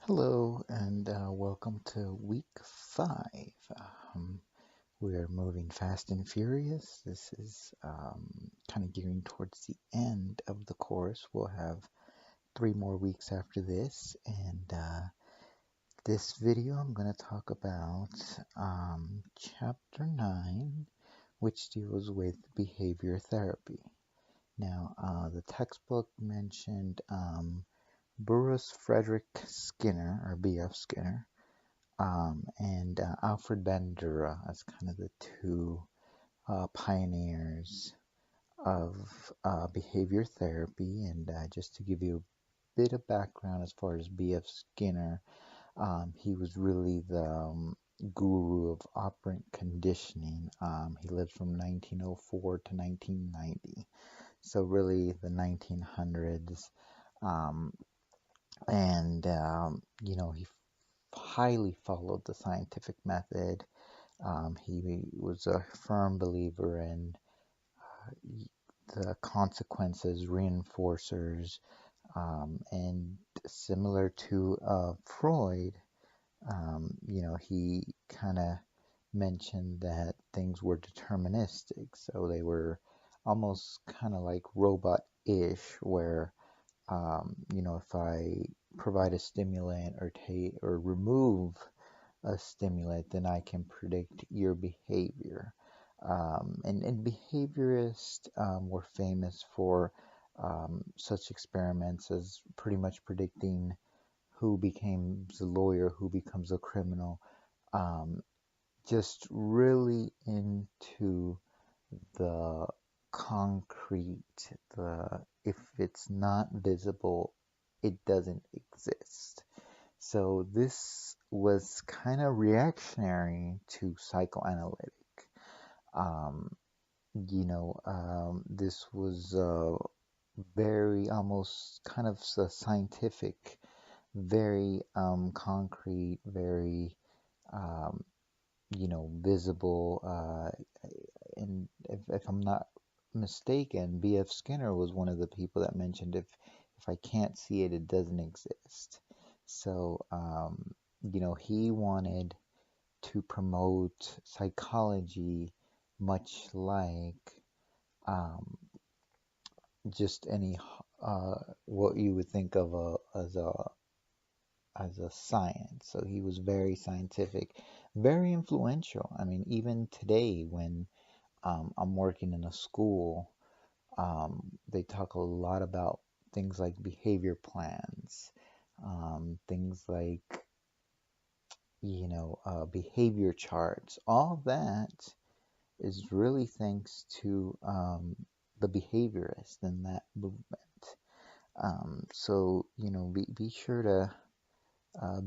Hello and welcome to week 5. We're moving fast and furious. This is kind of gearing towards the end of the course. We'll have 3 more weeks after this, and this video I'm going to talk about chapter 9, which deals with behavior therapy. Now, the textbook mentioned Burroughs Frederick Skinner, or B.F. Skinner, and Alfred Bandura as kind of the two pioneers of behavior therapy. And just to give you a bit of background as far as B.F. Skinner, he was really the guru of operant conditioning. He lived from 1904 to 1990, so really the 1900s. Um, and he highly followed the scientific method. He was a firm believer in the consequences, reinforcers, and similar to Freud, he kind of mentioned that things were deterministic, so they were almost kind of like robot-ish, where if I provide a stimulant or take or remove a stimulant, then I can predict your behavior. And behaviorists were famous for such experiments as pretty much predicting who becomes a lawyer, who becomes a criminal, um, just really into the concrete, the if it's not visible, it doesn't exist. So this was kind of reactionary to psychoanalytic. Um, this was very almost kind of scientific, very concrete, very um, visible. And if I'm not mistaken, B.F. Skinner was one of the people that mentioned if I can't see it, it doesn't exist. So, he wanted to promote psychology much like um, just any what you would think of as a science. So he was very scientific, very influential. I mean, even today when I'm working in a school, they talk a lot about things like behavior plans, things like behavior charts. All that is really thanks to the behaviorist and that movement. So, be sure to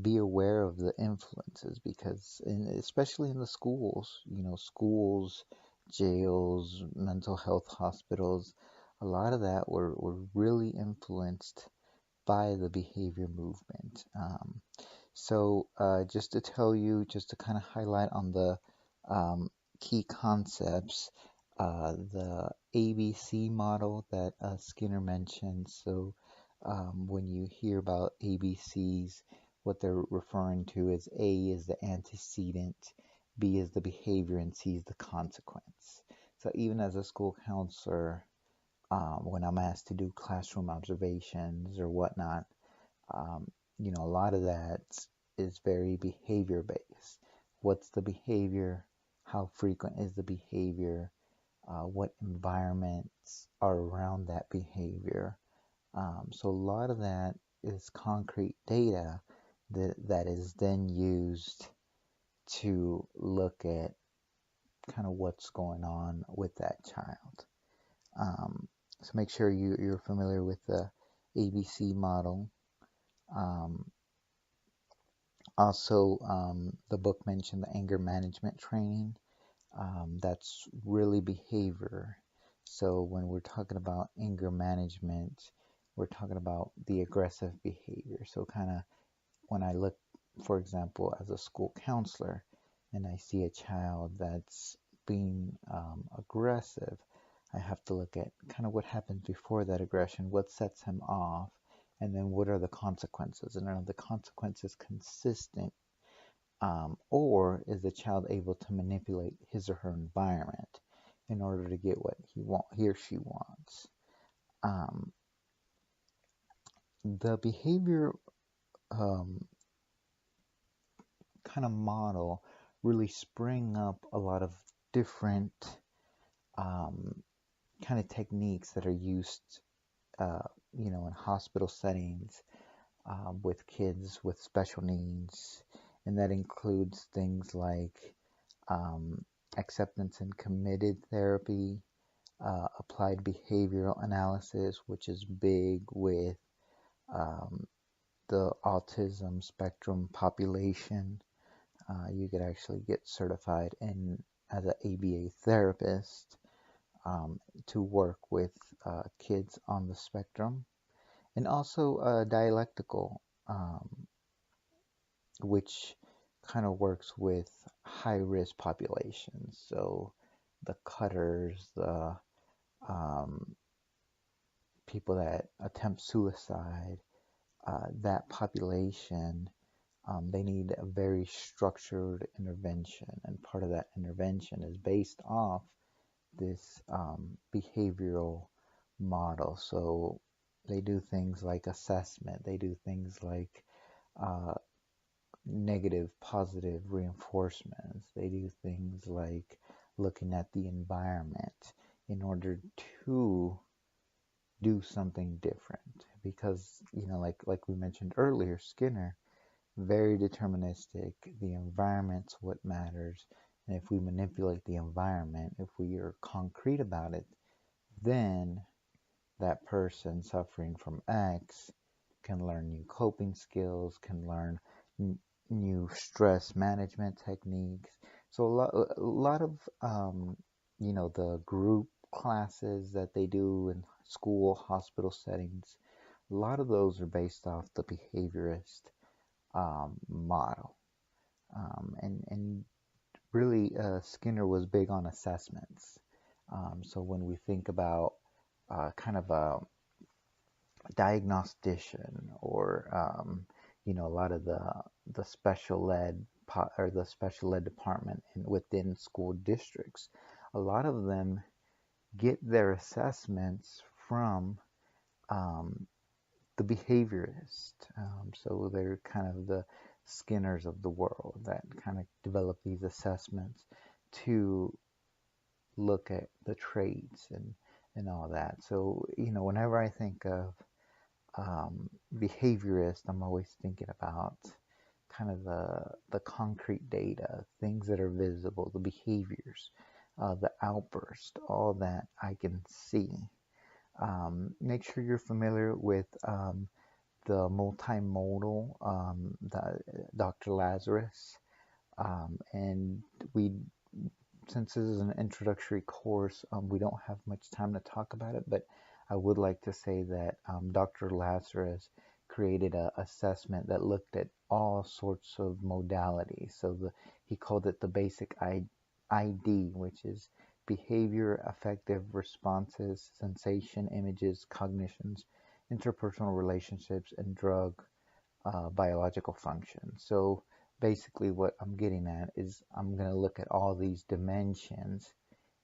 be aware of the influences because, especially in the schools, schools, jails, mental health hospitals, a lot of that were really influenced by the behavior movement. So, just to tell you, just to kind of highlight on the um, key concepts, the ABC model that Skinner mentioned. So, when you hear about ABCs, what they're referring to is A is the antecedent, B is the behavior, and C is the consequence. So, even as a school counselor, when I'm asked to do classroom observations or whatnot, um, a lot of that is very behavior based. What's the behavior? How frequent is the behavior? What environments are around that behavior? So a lot of that is concrete data that is then used to look at kind of what's going on with that child. Um, so make sure you're familiar with the ABC model. Um, Also, the book mentioned the anger management training. That's really behavior. So when we're talking about anger management, we're talking about the aggressive behavior. So kind of when I look, for example, as a school counselor, and I see a child that's being aggressive, I have to look at kind of what happens before that aggression, what sets him off, And then what are the consequences? And are the consequences consistent? Or is the child able to manipulate his or her environment in order to get what he or she wants? Um, the behavior um, kind of model really spring up a lot of different um, kind of techniques that are used, uh, in hospital settings with kids with special needs, and that includes things like um, acceptance and committed therapy, applied behavioral analysis, which is big with um, the autism spectrum population. You could actually get certified in as an ABA therapist to work with kids on the spectrum, and also dialectical, which kind of works with high risk populations. So the cutters, the um, people that attempt suicide, that population, they need a very structured intervention. And part of that intervention is based off this behavioral model. So they do things like assessment, they do things like uh, negative, positive reinforcements, they do things like looking at the environment in order to do something different. Because, like we mentioned earlier, Skinner, very deterministic. The environment's what matters. And if we manipulate the environment, if we are concrete about it, then that person suffering from X can learn new coping skills, can learn new stress management techniques. So a lot of the group classes that they do in school, hospital settings, a lot of those are based off the behaviorist model. And really, Skinner was big on assessments. So when we think about kind of a diagnostician, or a lot of the special ed or the special ed department within school districts, a lot of them get their assessments from um, the behaviorist. So they're kind of the Skinners of the world that kind of develop these assessments to look at the traits and all that. So, whenever I think of behaviorist, I'm always thinking about kind of the concrete data, things that are visible, the behaviors, the outburst, all that I can see. Make sure you're familiar with the multimodal, Dr. Lazarus. And we, since this is an introductory course, we don't have much time to talk about it, but I would like to say that Dr. Lazarus created an assessment that looked at all sorts of modalities. So he called it the basic ID, which is behavior, affective responses, sensation, images, cognitions, interpersonal relationships, and drug biological function. So basically what I'm getting at is I'm going to look at all these dimensions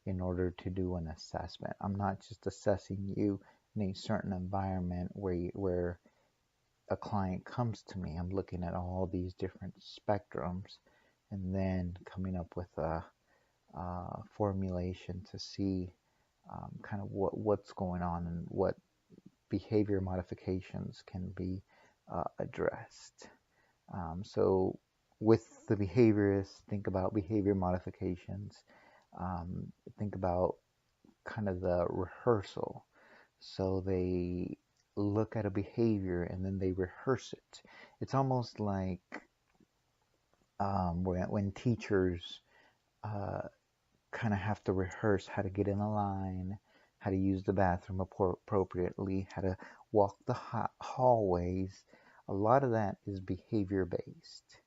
in order to do an assessment. I'm not just assessing you in a certain environment where a client comes to me. I'm looking at all these different spectrums and then coming up with a formulation to see kind of what's going on and what behavior modifications can be addressed. So with the behaviorists, think about behavior modifications. Think about kind of the rehearsal. So they look at a behavior and then they rehearse it. It's almost like when teachers uh, kind of have to rehearse how to get in a line, how to use the bathroom appropriately, how to walk the hallways. A lot of that is behavior based.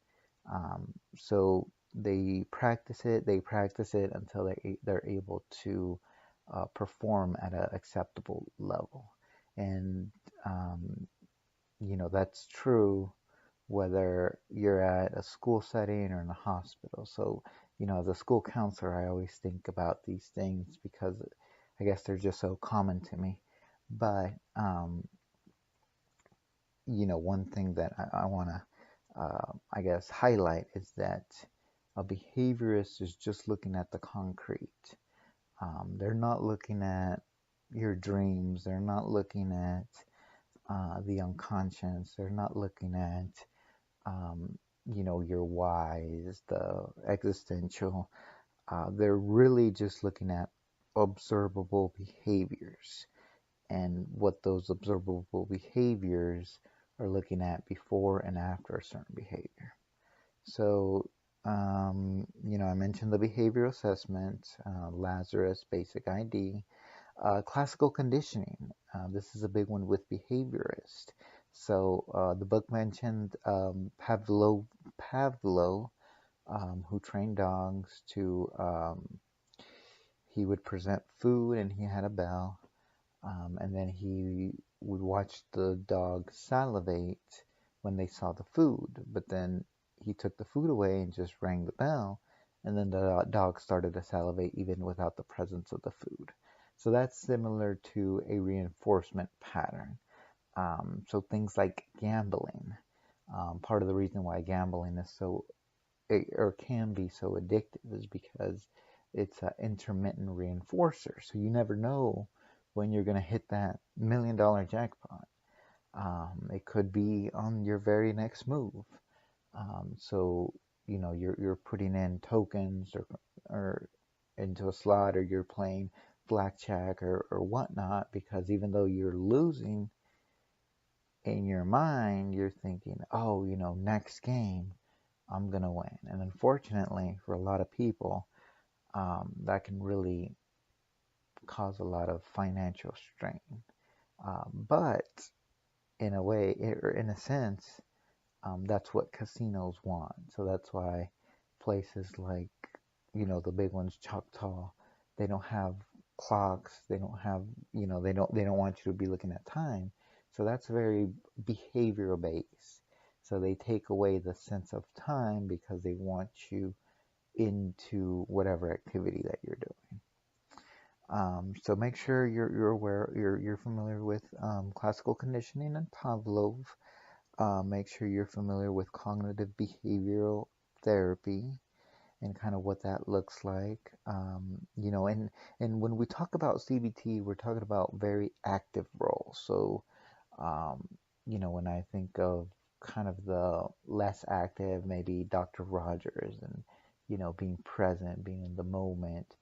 So they practice it until they're able to perform at an acceptable level. And that's true whether you're at a school setting or in a hospital. So, as a school counselor, I always think about these things because I guess they're just so common to me. But, one thing that I want to, I guess, highlight is that a behaviorist is just looking at the concrete. They're not looking at your dreams. They're not looking at the unconscious. They're not looking at your whys, the existential. They're really just looking at observable behaviors and what those observable behaviors are looking at before and after a certain behavior. So, I mentioned the behavioral assessment, Lazarus, basic ID, classical conditioning. This is a big one with behaviorists. So the book mentioned Pavlov, who trained dogs to. He would present food, and he had a bell, and then he would watch the dog salivate when they saw the food. But then he took the food away and just rang the bell, and then the dog started to salivate even without the presence of the food. So that's similar to a reinforcement pattern. So things like gambling. Part of the reason why gambling is so, or can be so addictive is because it's an intermittent reinforcer. So you never know when you're going to hit that $1 million jackpot. It could be on your very next move. So you're putting in tokens or into a slot, or you're playing blackjack or whatnot, because even though you're losing, in your mind you're thinking, oh, next game I'm gonna win. And unfortunately for a lot of people, that can really cause a lot of financial strain. But in a way, or in a sense, that's what casinos want. So that's why places like, the big ones, Choctaw, they don't have clocks. They don't have, they don't want you to be looking at time. So that's very behavioral based. So they take away the sense of time because they want you into whatever activity that you're doing. So make sure you're aware, you're familiar with classical conditioning and Pavlov. Make sure you're familiar with cognitive behavioral therapy and kind of what that looks like. And when we talk about CBT, we're talking about very active roles. So, um, when I think of kind of the less active, maybe Dr. Rogers and, being present, being in the moment.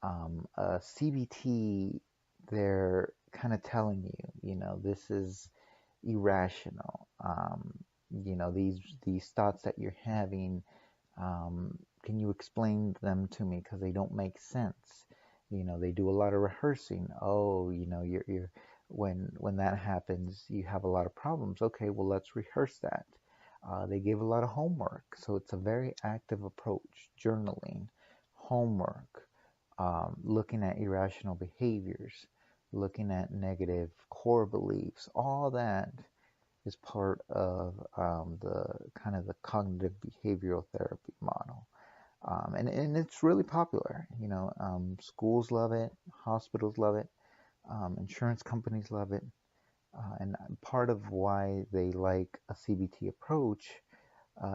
CBT, they're kind of telling you, this is irrational. These thoughts that you're having, can you explain them to me? Because they don't make sense. They do a lot of rehearsing. Oh, you're when that happens, you have a lot of problems. Okay, well, let's rehearse that. They give a lot of homework, so it's a very active approach. Journaling, homework, looking at irrational behaviors, looking at negative core beliefs. All that is part of the kind of the cognitive behavioral therapy model. And it's really popular. Schools love it, hospitals love it, insurance companies love it. And part of why they like a CBT approach,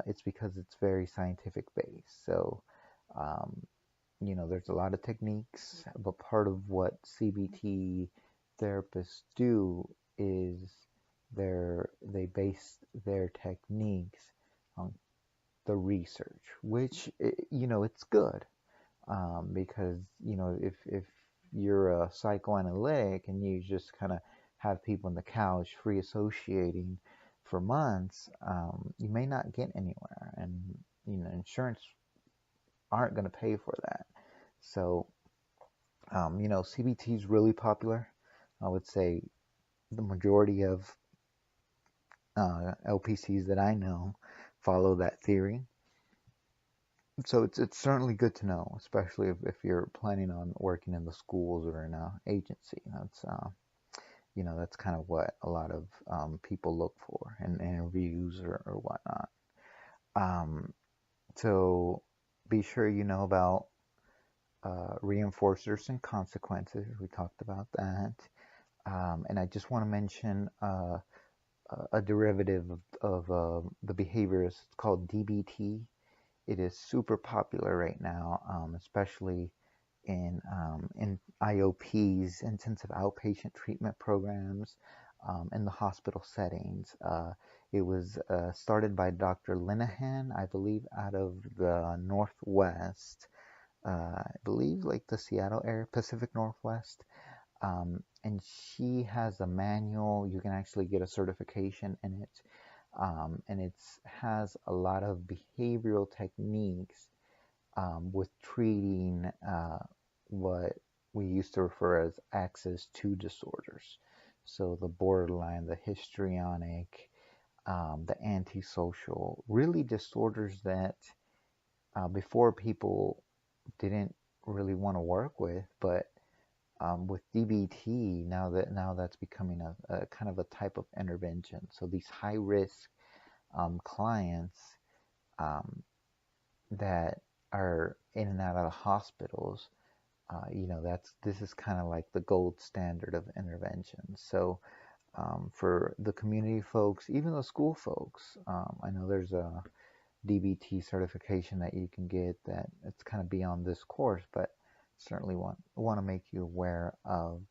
it's because it's very scientific based. So, um, there's a lot of techniques, but part of what CBT therapists do is they base their techniques on the research, which it's good, because if you're a psychoanalytic and you just kind of have people on the couch free associating for months, you may not get anywhere, and insurance aren't going to pay for that. So CBT is really popular. I would say the majority of LPCs that I know follow that theory. So it's certainly good to know, especially if you're planning on working in the schools or in an agency. That's That's kind of what a lot of people look for in interviews or whatnot. Um, so be sure you know about reinforcers and consequences. We talked about that. And I just want to mention a derivative of the behaviors. It's called DBT. It is super popular right now, especially in IOPs, intensive outpatient treatment programs, in the hospital settings. It was started by Dr. Linehan, I believe, out of the Northwest. I believe like the Seattle area, Pacific Northwest. And she has a manual. You can actually get a certification in it. And it has a lot of behavioral techniques with treating what we used to refer as access to disorders. So the borderline, the histrionic, the antisocial, really disorders that before people didn't really want to work with, but with DBT now that's becoming a kind of a type of intervention. So these high risk clients um, that are in and out of hospitals, this is kind of like the gold standard of intervention. So for the community folks, even the school folks, I know there's a DBT certification that you can get that it's kind of beyond this course, but certainly want to make you aware of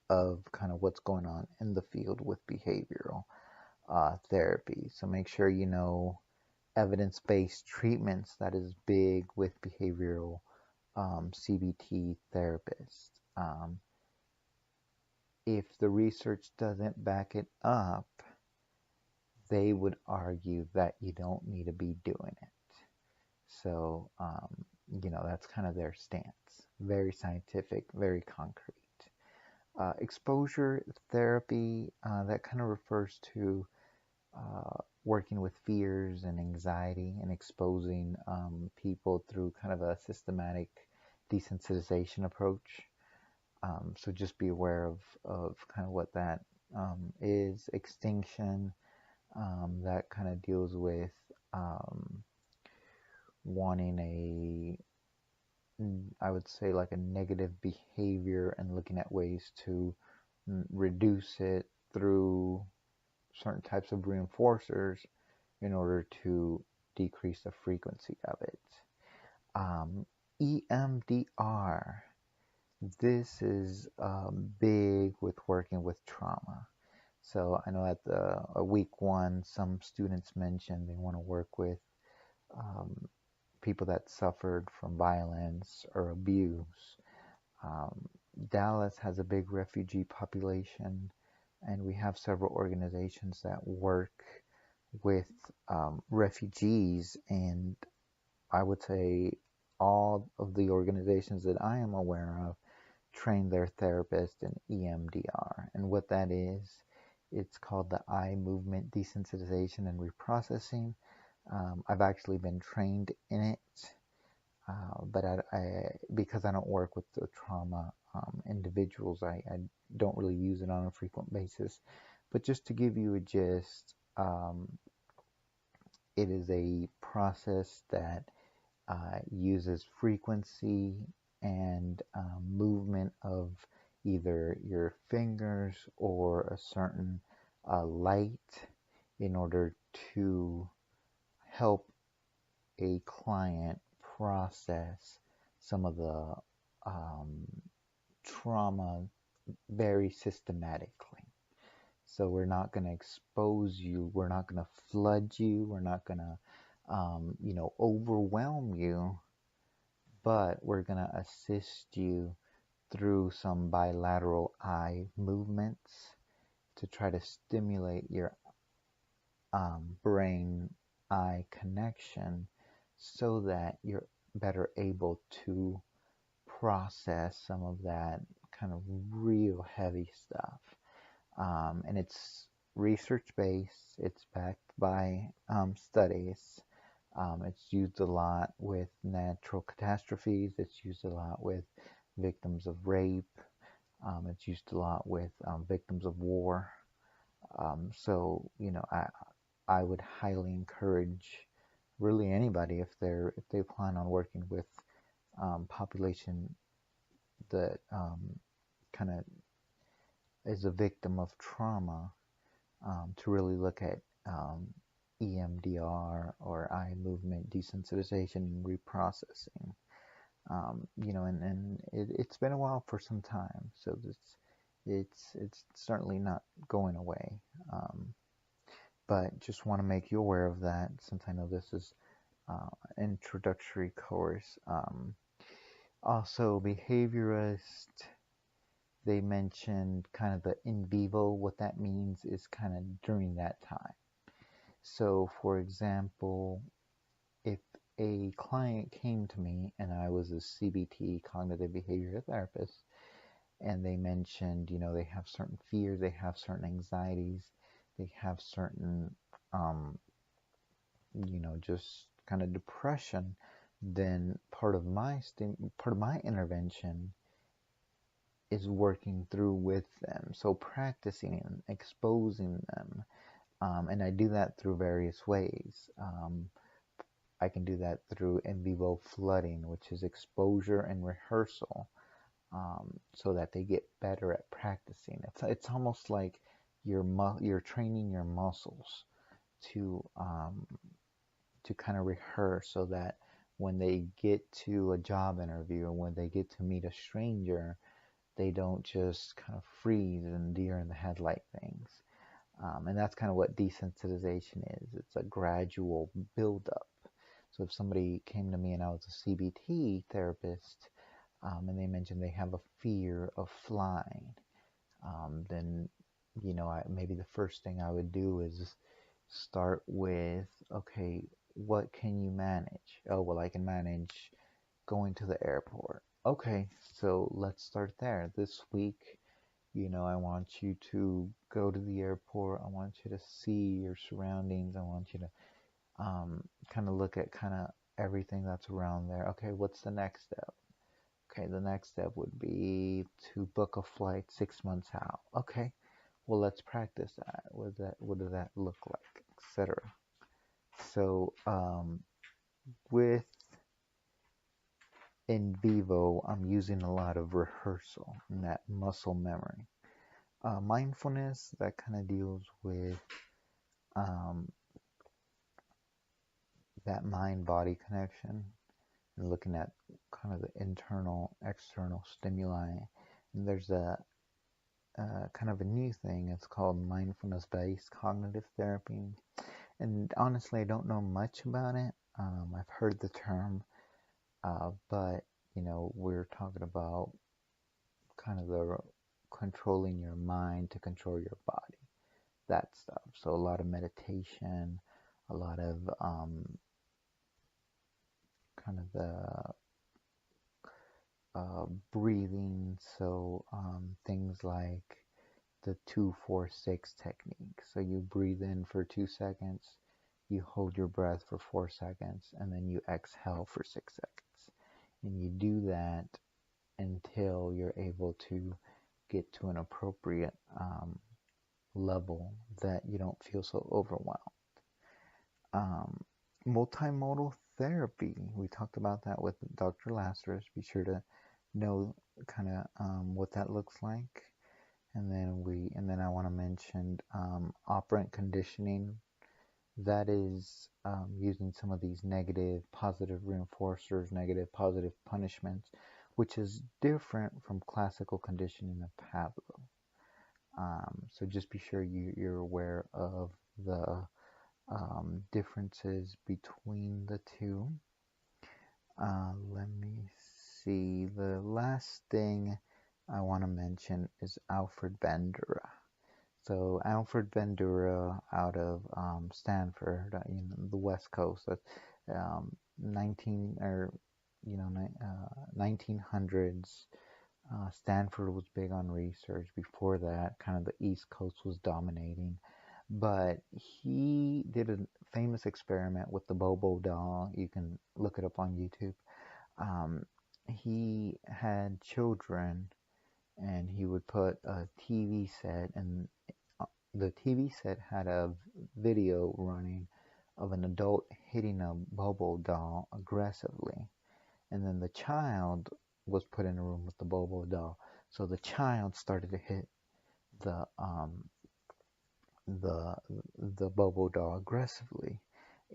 kind of what's going on in the field with behavioral therapy. So make sure you know evidence-based treatments. That is big with behavioral CBT therapists. If the research doesn't back it up, they would argue that you don't need to be doing it. So, that's kind of their stance. Very scientific, very concrete. Exposure therapy, that kind of refers to working with fears and anxiety and exposing people through kind of a systematic desensitization approach. So just be aware of kind of what that is. Extinction, that kind of deals with wanting I would say like a negative behavior and looking at ways to reduce it through certain types of reinforcers in order to decrease the frequency of it. EMDR. This is big with working with trauma. So I know at the week one, some students mentioned they want to work with um, people that suffered from violence or abuse. Um, Dallas has a big refugee population, and we have several organizations that work with refugees. And I would say all of the organizations that I am aware of train their therapist in EMDR. And what that is, it's called the eye movement desensitization and reprocessing. I've actually been trained in it, but because I don't work with the trauma individuals, I don't really use it on a frequent basis. But just to give you a gist, it is a process that uses frequency and movement of either your fingers or a certain light in order to help a client process some of the um, trauma very systematically. So we're not going to expose you, we're not going to flood you, we're not going to overwhelm you, but we're going to assist you through some bilateral eye movements to try to stimulate your brain eye connection so that you're better able to process some of that kind of real heavy stuff. And it's research based, it's backed by studies. It's used a lot with natural catastrophes, it's used a lot with victims of rape, It's used a lot with victims of war. So, I would highly encourage really anybody if they plan on working with population that kind of is a victim of trauma, to really look at EMDR or eye movement desensitization and reprocessing. It's been a while for some time, so it's certainly not going away. But just want to make you aware of that, since I know this is introductory course. Also, behaviorist, they mentioned kind of the in vivo. What that means is kind of during that time. So, for example, if a client came to me and I was a CBT, cognitive behavior therapist, and they mentioned, they have certain fears, they have certain anxieties, they have certain, just kind of depression, then part of my intervention is working through with them. So practicing and exposing them. And I do that through various ways. I can do that through in vivo flooding, which is exposure and rehearsal, so that they get better at practicing. It's almost like you're training your muscles to kind of rehearse, so that when they get to a job interview or when they get to meet a stranger, they don't just kind of freeze and deer in the headlight things. And that's kind of what desensitization is. It's a gradual buildup. So if somebody came to me and I was a CBT therapist, and they mentioned they have a fear of flying, then maybe the first thing I would do is start with, okay, what can you manage? Oh, well, I can manage going to the airport. Okay, so let's start there. This week, I want you to go to the airport. I want you to see your surroundings. I want you to kind of look at kind of everything that's around there. Okay, what's the next step? Okay, the next step would be to book a flight 6 months out. Okay, well, let's practice that. What does that look like, etc. So, with in vivo, I'm using a lot of rehearsal and that muscle memory. Mindfulness, that kind of deals with um, that mind-body connection and looking at kind of the internal, external stimuli. And there's a kind of a new thing. It's called mindfulness-based cognitive therapy. And honestly, I don't know much about it. I've heard the term, but we're talking about kind of the controlling your mind to control your body, that stuff. So a lot of meditation, a lot of kind of the breathing. So things like the 2-4-6 technique. So you breathe in for 2 seconds, you hold your breath for 4 seconds, and then you exhale for 6 seconds. And you do that until you're able to get to an appropriate level that you don't feel so overwhelmed. Um, Multimodal therapy. We talked about that with Dr. Lazarus. Be sure to know kind of what that looks like. And then I want to mention operant conditioning. That is using some of these negative, positive reinforcers, negative, positive punishments, which is different from classical conditioning of Pavlov. So just be sure you're aware of the differences between the two. Let me see. The last thing I want to mention is Alfred Bandura. So Alfred Bandura out of Stanford, the West Coast, 1900s. Stanford was big on research. Before that, kind of the East Coast was dominating. But he did a famous experiment with the Bobo doll. You can look it up on YouTube. He had children and he would put a TV set, and the TV set had a video running of an adult hitting a bubble doll aggressively. And then the child was put in a room with the bubble doll. So the child started to hit the the the bubble doll aggressively.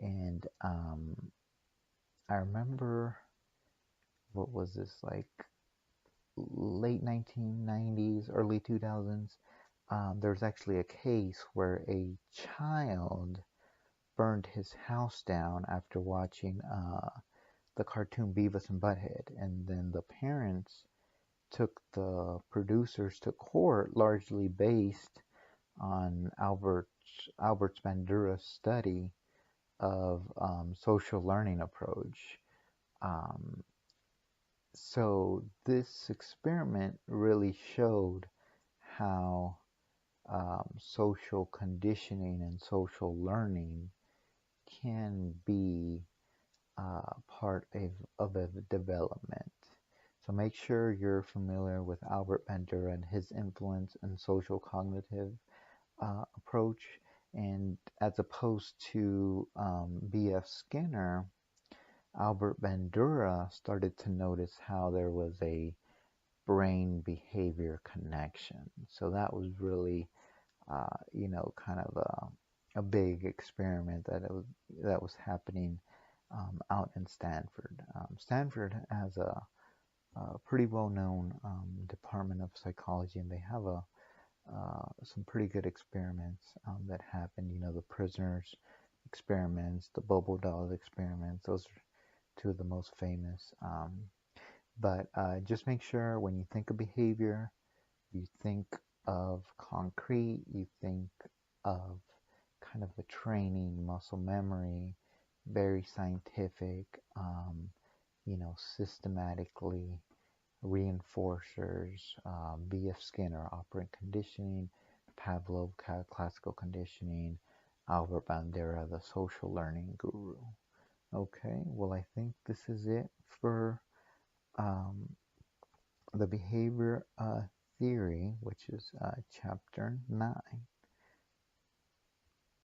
And I remember, what was this, like late 1990s, early 2000s. There's actually a case where a child burned his house down after watching the cartoon Beavis and Butthead, and then the parents took the producers to court, largely based on Albert's Bandura study of social learning approach. Um, so this experiment really showed how social conditioning and social learning can be part of a development. So make sure you're familiar with Albert Bandura and his influence in social cognitive approach. And as opposed to B.F. Skinner, Albert Bandura started to notice how there was a brain behavior connection. So that was really, kind of a big experiment that was happening out in Stanford. Stanford has a pretty well-known department of psychology, and they have some pretty good experiments that happen. The prisoners experiments, the bubble doll experiments. Those are two of the most famous. But just make sure when you think of behavior, you think of concrete, you think of kind of a training, muscle memory, very scientific, systematically reinforcers, B.F. Skinner, operant conditioning, Pavlov, classical conditioning, Albert Bandura, the social learning guru. Okay, well, I think this is it for um, the behavior theory, which is chapter 9.